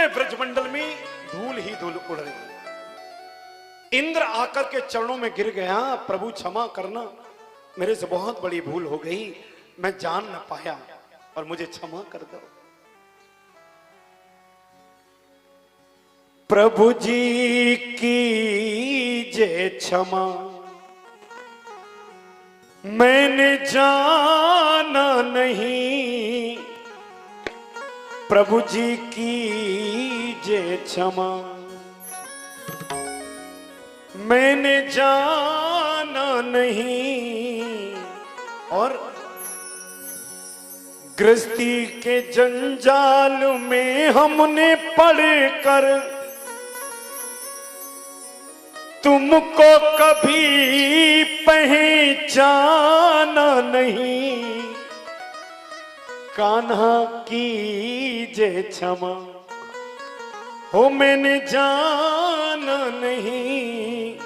पूरे ब्रजमंडल में धूल ही धूल उड़ रही। इंद्र आकर के चरणों में गिर गया, प्रभु क्षमा करना, मेरे से बहुत बड़ी भूल हो गई, मैं जान न पाया और मुझे क्षमा कर दो। प्रभु जी की जय क्षमा, मैंने जाना नहीं। प्रभु जी की जय क्षमा, मैंने जाना नहीं। और गृहस्थी के जंजाल में हमने पड़कर तुमको कभी पहचाना नहीं। कान्हा कीजिए क्षमा, हो मैंने जाना नहीं।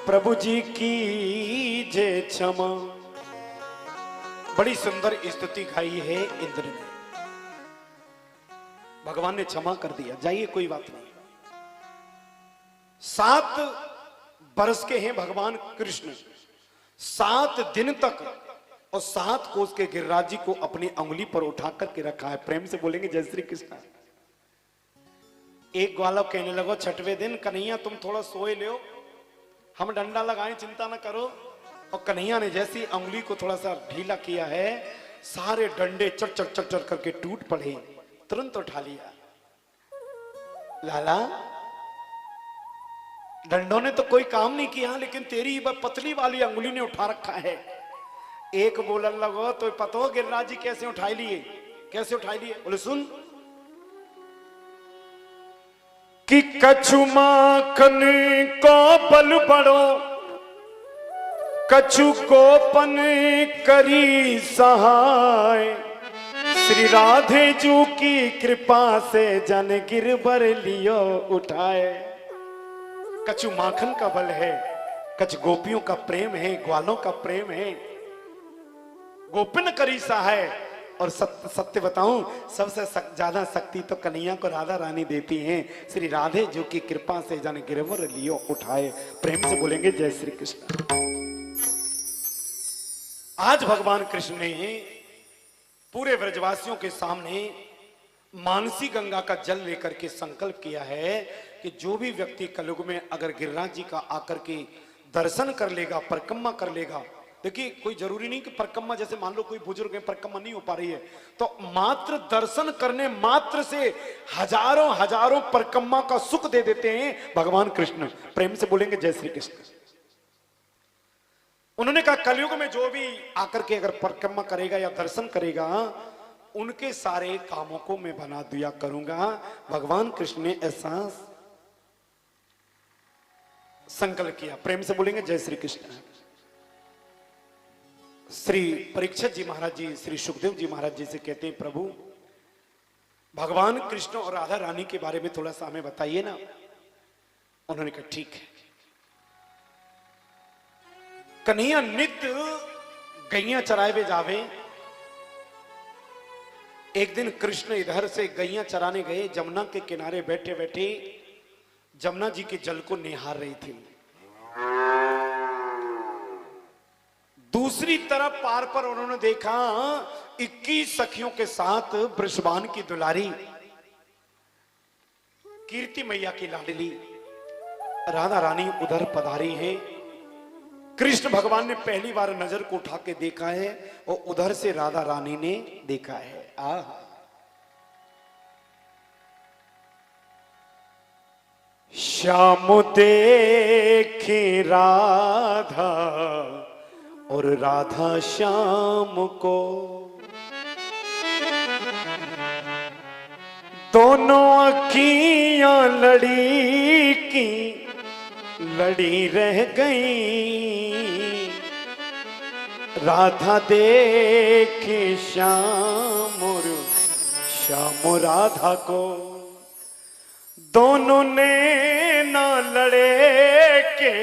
प्रभु जी कीजिए क्षमा। बड़ी सुंदर स्तुति गाई है इंद्र ने। भगवान ने क्षमा कर दिया, जाइए कोई बात नहीं। 7 बरस के हैं भगवान कृष्ण, 7 दिन तक और 7 कोस के गिरिराज जी को अपनी अंगुली पर उठा करके रखा है। प्रेम से बोलेंगे जय श्री कृष्ण। एक ग्वालक कहने लगो 6वें दिन, कन्हैया तुम थोड़ा सोए ले, हम डंडा लगाएं, चिंता ना करो। और कन्हैया ने जैसी अंगुली को थोड़ा सा ढीला किया है, सारे डंडे चट चट चट चट करके टूट पड़े। तुरंत उठा लिया। लाला, डंडों ने तो कोई काम नहीं किया, लेकिन तेरी पतली वाली अंगुली ने उठा रखा है। एक बोलन लगो तो पता हो गिरिराज जी कैसे उठाई लिए, कैसे उठाई लिए। बोले सुन कि कछु माखन को बल बड़ो, कछु गोपन करी सहाय। श्री राधे जू की कृपा से जन गिरबर लियो उठाए। कछु माखन का बल है, कछु गोपियों का प्रेम है, ग्वालों का प्रेम है, गोपिन करी सहाय। और सत्य बताऊं, सबसे ज्यादा शक्ति तो कन्हैया को राधा रानी देती हैं। श्री राधे जो की कृपा से जन गिरवर लियो उठाए। प्रेम से बोलेंगे जय श्री कृष्ण। आज भगवान कृष्ण ने पूरे ब्रजवासियों के सामने मानसी गंगा का जल लेकर के संकल्प किया है कि जो भी व्यक्ति कलयुग में अगर गिरिराज जी का आकर के दर्शन कर लेगा, परिक्रमा कर लेगा। देखिए कोई जरूरी नहीं कि परिक्रमा, जैसे मान लो कोई बुजुर्ग है परिक्रमा नहीं हो पा रही है, तो मात्र दर्शन करने मात्र से हजारों हजारों परिक्रमा का सुख दे देते हैं भगवान कृष्ण। प्रेम से बोलेंगे जय श्री कृष्ण। उन्होंने कहा कलयुग में जो भी आकर के अगर परिक्रमा करेगा या दर्शन करेगा, उनके सारे कामों को मैं बना दिया करूंगा। भगवान कृष्ण ने ऐसा संकल्प किया। प्रेम से बोलेंगे जय श्री कृष्ण। श्री परीक्षित जी महाराज जी श्री सुखदेव जी महाराज जी से कहते हैं, प्रभु भगवान कृष्ण और राधा रानी के बारे में थोड़ा सा हमें बताइए ना। उन्होंने कहा ठीक है। कन्हैया नित्य गैया चराए हुए जावे। एक दिन कृष्ण इधर से गैया चराने गए, जमुना के किनारे बैठे बैठे जमुना जी के जल को निहार रही थी। दूसरी तरफ पार पर उन्होंने देखा 21 सखियों के साथ वृषभान की दुलारी कीर्ति मैया की लाडली राधा रानी उधर पधारी है। कृष्ण भगवान ने पहली बार नजर को उठा के देखा है और उधर से राधा रानी ने देखा है। श्याम देखे राधा और राधा श्याम को, दोनों अखियां लड़ी की लड़ी रह गई। राधा देखे श्याम और श्याम राधा को, दोनों ने ना लड़े के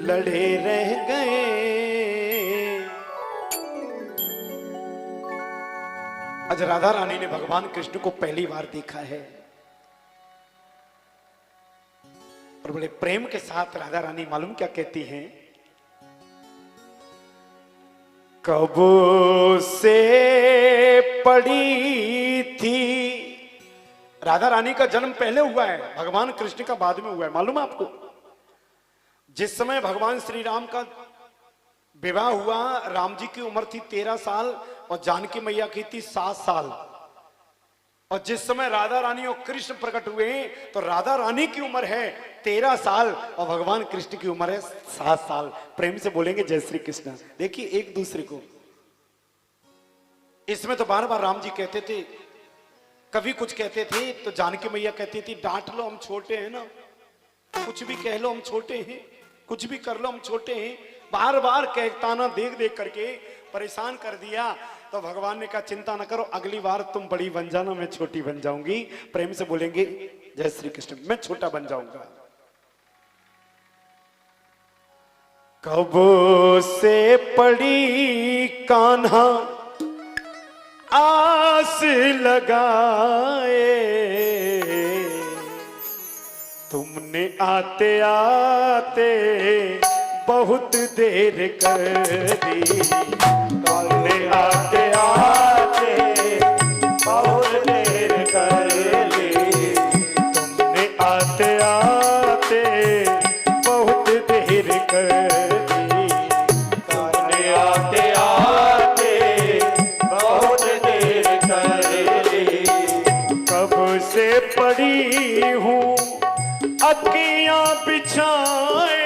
लड़े रह गए। आज राधा रानी ने भगवान कृष्ण को पहली बार देखा है और बड़े प्रेम के साथ राधा रानी मालूम क्या कहती हैं, कब से पड़ी थी। राधा रानी का जन्म पहले हुआ है, भगवान कृष्ण का बाद में हुआ है। मालूम है आपको, जिस समय भगवान श्री राम का विवाह हुआ, राम जी की उम्र थी 13 साल और जानकी मैया की थी 7 साल। और जिस समय राधा रानी और कृष्ण प्रकट हुए तो राधा रानी की उम्र है 13 साल और भगवान कृष्ण की उम्र है 7 साल। प्रेम से बोलेंगे जय श्री कृष्ण। देखिए एक दूसरे को, इसमें तो बार बार राम जी कहते थे, कभी कुछ कहते थे तो जानकी मैया कहती थी डांट लो हम छोटे हैं ना, कुछ भी कह लो हम छोटे हैं, कुछ भी कर लो हम छोटे हैं। बार बार कहताना देख देख करके परेशान कर दिया। तो भगवान ने कहा चिंता न करो, अगली बार तुम बड़ी बन जाना, मैं छोटी बन जाऊंगी। प्रेम से बोलेंगे जय श्री कृष्ण। मैं छोटा बन जाऊंगा। कब से पड़ी कान्हा आस लगाए, तुमने आते आते बहुत देर कर दी। तुमने आते आते बहुत देर कर ली। तुमने आते आते बहुत देर कर दी। तुमने आते आते बहुत देर कर ली। कब से पड़ी हूँ अखियां बिछाए,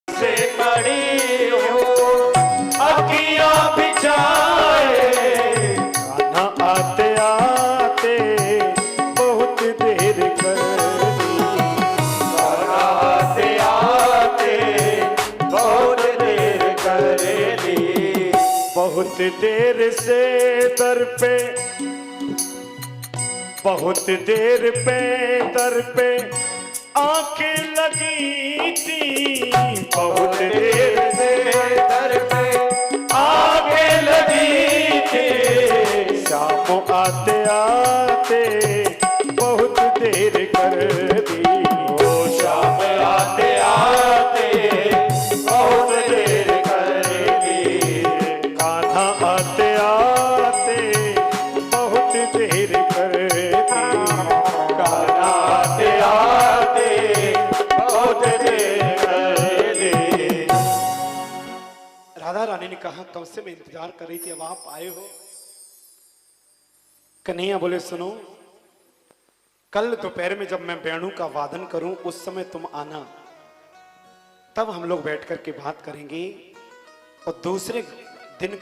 से पड़ी हो अखियां बिछाए, खाना आते आते बहुत देर कर दी। खाना आते आते बहुत देर कर दी। बहुत देर से दर पे, बहुत देर पे दर पे आंखें लगी थी। बहुत देर से दर पे आंखें लगी थी। शाम आते आते बहुत देर कर दी। ओ शाम आते आते बहुत देर कर दी। कान्हा आते आते बहुत देर कर दी। कान्हा आते आते बहुत देर कर दी। राधा रानी ने कहा कब से मैं इंतजार कर रही थी, अब आप आए हो। कन्हैया बोले सुनो, कल दोपहर में जब मैं वेणु का वादन करूं उस समय तुम आना, तब हम लोग बैठ कर के बात करेंगे और दूसरे दिन